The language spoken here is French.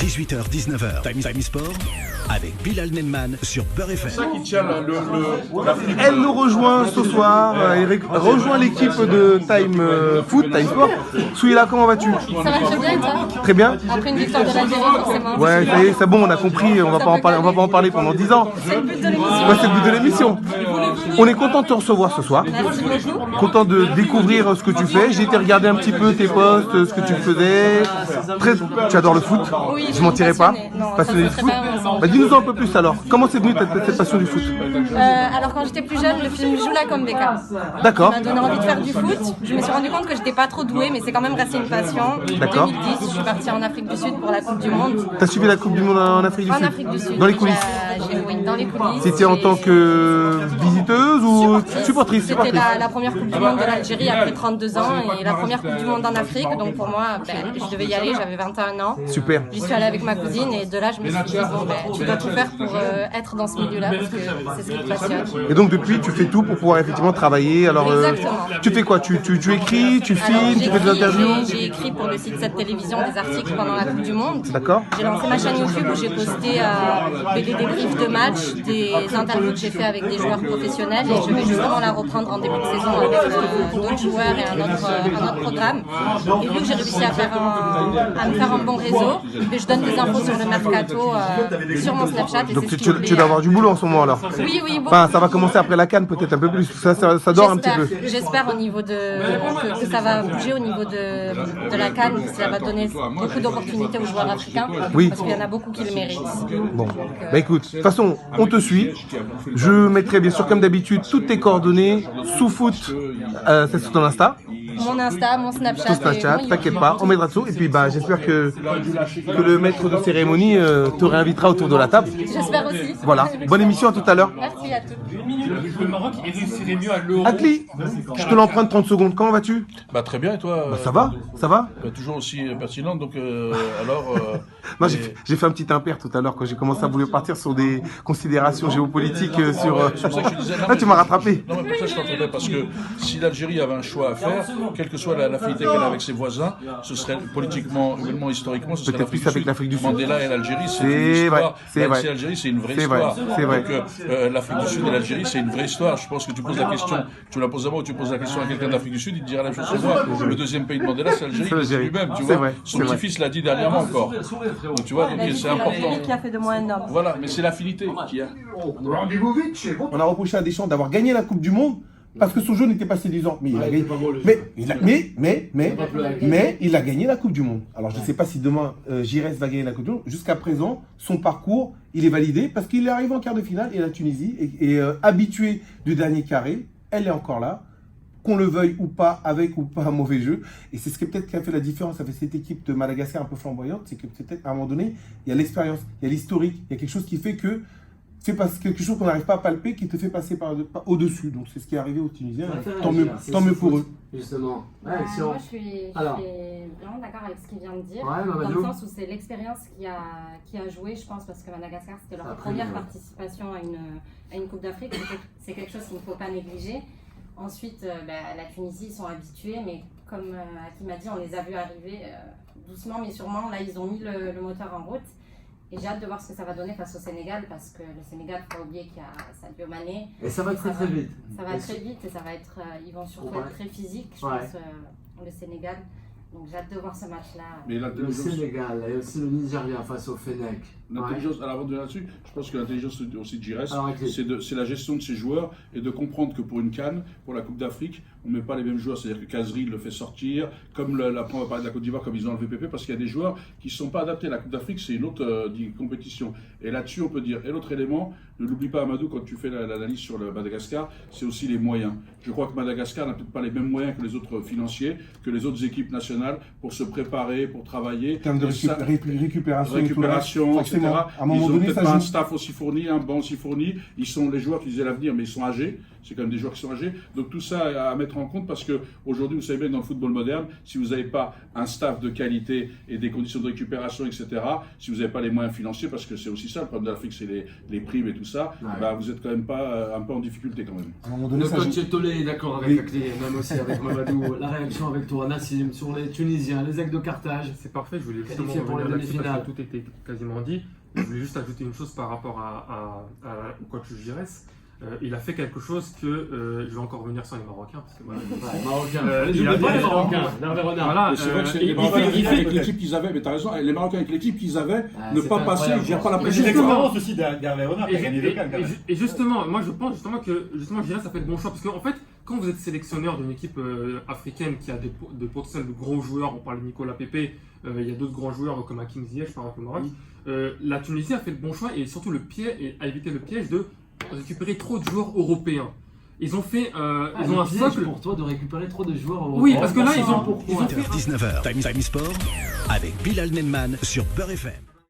18h-19h, Time Sport, avec Bilal Nenman sur Beurre FM. C'est ça qui tient Elle nous rejoint ce soir, Eric rejoint l'équipe de Time Foot, Time Sport. Souila, comment vas-tu? Ça va très bien et toi? Très bien. Après une victoire de l'Algérie, forcément. Ouais, ça y est, c'est bon, on a compris, on va pas en parler pendant 10 ans. C'est le but de l'émission. Ouais, c'est le but de l'émission. On est content de te recevoir ce soir. Merci beaucoup. Content de découvrir ce que tu fais. J'ai été regarder un petit peu tes posts, ce que tu faisais. Tu adores le foot? Oui, Je mentirais pas. Non, Passionné du ça se foot. fait très bien ensemble. Bah, dis-nous un peu plus alors. Comment c'est venu cette passion du foot? Alors quand j'étais plus jeune, le film Joue-la comme Beckham. D'accord. Ça m'a donné envie de faire du foot. Je me suis rendu compte que j'étais pas trop douée, mais c'est quand même resté une passion. D'accord. 2010, je suis partie en Afrique du Sud pour la Coupe du Monde. T'as suivi la Coupe du Monde en Afrique du En Sud? Afrique du Sud. Dans les coulisses? Oui, dans les coulisses. C'était en tant que visiteuse ou supportrice? C'était la première Coupe du Monde de l'Algérie après 32 ans et la première Coupe du Monde en Afrique. Donc pour moi, je devais y aller, j'avais 21 ans. Super. J'y suis allée avec ma cousine et de là, je me suis dit, bon, tu dois tout faire pour être dans ce milieu-là parce que c'est ce qui te passionne. Et donc depuis, tu fais tout pour pouvoir effectivement travailler. Alors, Exactement. tu fais quoi? Tu écris, tu Alors, filmes, tu fais des interviews? j'ai écrit pour le site 7 Télévision des articles pendant la Coupe du Monde. D'accord. J'ai lancé ma chaîne YouTube où j'ai posté des débriefs de matchs, des interviews que j'ai fait avec des joueurs professionnels et je vais justement la reprendre en début de saison avec d'autres joueurs et un autre programme. Et vu que j'ai réussi à me faire un bon réseau, je donne des infos sur le mercato sur mon Snapchat. Et Donc c'est ce qui tu me plaît. dois avoir du boulot en ce moment alors. Oui, beaucoup. Enfin, ça va commencer après la CAN peut-être un peu plus. Ça dort un petit peu. J'espère au niveau que ça va bouger au niveau de la CAN, que ça va donner beaucoup d'opportunités aux joueurs africains. Oui. Parce qu'il y en a beaucoup qui le méritent. Bon, bah écoute, de toute façon, on te suit. Je mettrai bien sûr comme d'habitude toutes tes coordonnées sous foot, c'est sur ton Insta. Mon Insta, mon Snapchat. Tout Snapchat, t'inquiète pas, on mettra tout. Et puis bah j'espère que le maître de cérémonie te réinvitera autour de la table. J'espère aussi. Voilà, bonne émission, à tout à l'heure. Merci à tous. Le Maroc réussirait mieux à l'Euro. Atli, je te l'emprunte 30 secondes, comment vas-tu? Bah très bien et toi? Bah ça va, ça va. Bah, toujours aussi pertinente donc Non, j'ai fait un petit impair tout à l'heure quand j'ai commencé à vouloir partir sur des considérations géopolitiques sur... c'est pour ça que je te disais, non, Ah, tu m'as rattrapé. Non mais pour ça je t'entendais parce que si l'Algérie avait un choix à faire, quelle que soit l'affinité qu'elle a avec ses voisins, ce serait politiquement, humainement, historiquement, ce serait Peut-être plus avec l'Afrique du Sud. Mandela et l'Algérie, c'est C'est une vrai, histoire. c'est vrai. L'Algérie, c'est une vraie C'est vrai, histoire. c'est vrai. Donc l'Afrique du Sud et l'Algérie, c'est une vraie histoire. Je pense que tu poses la question, tu la poses à moi ou tu poses la question à quelqu'un d'Afrique du Sud, il te dira la même chose que moi. Le deuxième pays de Mandela, c'est l'Algérie, C'est il le dit l'Algérie. lui-même, tu C'est vois. vrai, Son c'est vrai. petit-fils l'a dit dernièrement encore. Donc tu vois, donc c'est important. qui a fait de moi un homme. Voilà, mais c'est l'affinité qui a. On a reproché à Deschamps d'avoir gagné la Coupe du Monde parce que son jeu n'était pas séduisant. Mais il a gagné. Mais il a gagné la Coupe du Monde. Alors je ne sais pas si demain Giresse va gagner la Coupe du Monde. Jusqu'à présent, son parcours, il est validé parce qu'il est arrivé en quart de finale et la Tunisie est habituée du dernier carré. Elle est encore là. Qu'on le veuille ou pas, avec ou pas un mauvais jeu. Et c'est ce qui peut-être qui a fait la différence avec cette équipe de Madagascar un peu flamboyante, c'est que peut-être à un moment donné, il y a l'expérience, il y a l'historique, il y a quelque chose qui fait que c'est quelque chose qu'on n'arrive pas à palper qui te fait passer au-dessus. Donc c'est ce qui est arrivé aux Tunisiens. Tant mieux pour eux. Justement. Ouais, Moi, je suis vraiment d'accord avec ce qu'il vient de dire, dans le sens où c'est l'expérience qui a joué, je pense, parce que Madagascar, c'était leur première participation à une Coupe d'Afrique. C'est quelque chose qu'il ne faut pas négliger. Ensuite, la Tunisie, ils sont habitués, mais comme Hakim m'a dit, on les a vus arriver doucement mais sûrement. Là, ils ont mis le moteur en route. Et j'ai hâte de voir ce que ça va donner face au Sénégal, parce que le Sénégal, il ne faut pas oublier qu'il y a Sadio Mané. Et ça va très vite. Ça va très vite et ça va être, ils vont surtout être très physiques, je pense, le Sénégal. Donc j'ai hâte de voir ce match-là. Mais Le Sénégal et aussi le Nigeria face au Fennec. L'intelligence, à l'avant de là-dessus, je pense que l'intelligence aussi de Giresse, c'est la gestion de ses joueurs et de comprendre que pour une CAN, pour la Coupe d'Afrique, on ne met pas les mêmes joueurs. C'est-à-dire que Kazri le fait sortir, comme après on va parler de la Côte d'Ivoire, comme ils ont enlevé Pépé, parce qu'il y a des joueurs qui ne sont pas adaptés. La Coupe d'Afrique, c'est une autre compétition. Et là-dessus, on peut dire. Et l'autre élément, ne l'oublie pas, Amadou, quand tu fais l'analyse sur le Madagascar, c'est aussi les moyens. Je crois que Madagascar n'a peut-être pas les mêmes moyens que les autres financiers, que les autres équipes nationales pour se préparer, pour travailler. En termes de récupération, etc. Exactement. À un moment Ils ont donné, peut-être ça pas un joue. staff aussi fourni, un banc aussi fourni. Ils sont les joueurs qui disaient l'avenir, mais ils sont âgés. C'est quand même des joueurs qui sont âgés. Donc tout ça à mettre en compte parce que aujourd'hui, vous savez bien, dans le football moderne, si vous n'avez pas un staff de qualité et des conditions de récupération, etc., si vous n'avez pas les moyens financiers, parce que c'est aussi ça, le problème de l'Afrique, c'est les primes et tout ça, bah, vous êtes quand même pas un peu en difficulté quand même. À un moment donné, Le ça joue. coach Tolé est d'accord avec Akli, même aussi avec Mamadou. La réaction avec toi, Nassim, sur les Tunisiens, les Aigles de Carthage. C'est parfait, je voulais justement Qualifié pour les revenir là-dessus parce demi-finales. que tout était quasiment dit. Je voulais juste ajouter une chose par rapport au coach Giresse. Il a fait quelque chose que je vais encore revenir sur les Marocains. Parce que, voilà, Marocains. il a pas les dit- Marocains. L'Hervé Renard. Voilà, Et c'est vrai que c'est les il Marocains fait- avec l'équipe qu'ils avaient, mais t'as raison, les Marocains avec l'équipe qu'ils avaient, ne c'est pas passer, incroyable. ils gèrent pas la Et pression. justement- aussi d'Hervé Renard qui a gagné le CAN quand même. Et justement, moi je pense justement que Giresse a fait le bon choix parce qu'en fait, quand vous êtes sélectionneur d'une équipe africaine qui a des potentiels de gros joueurs, on parle de Nicolas Pepe, il y a d'autres grands joueurs comme Hakim Ziyech par exemple au Maroc, la Tunisie a fait le bon choix et surtout a évité le piège de récupérer trop de joueurs européens. Ils ont fait ils ont un socle. pour toi de récupérer trop de joueurs européens. Oui, parce que là ils ont 19h, Time Sport avec Bilal Nenman sur Beurre FM.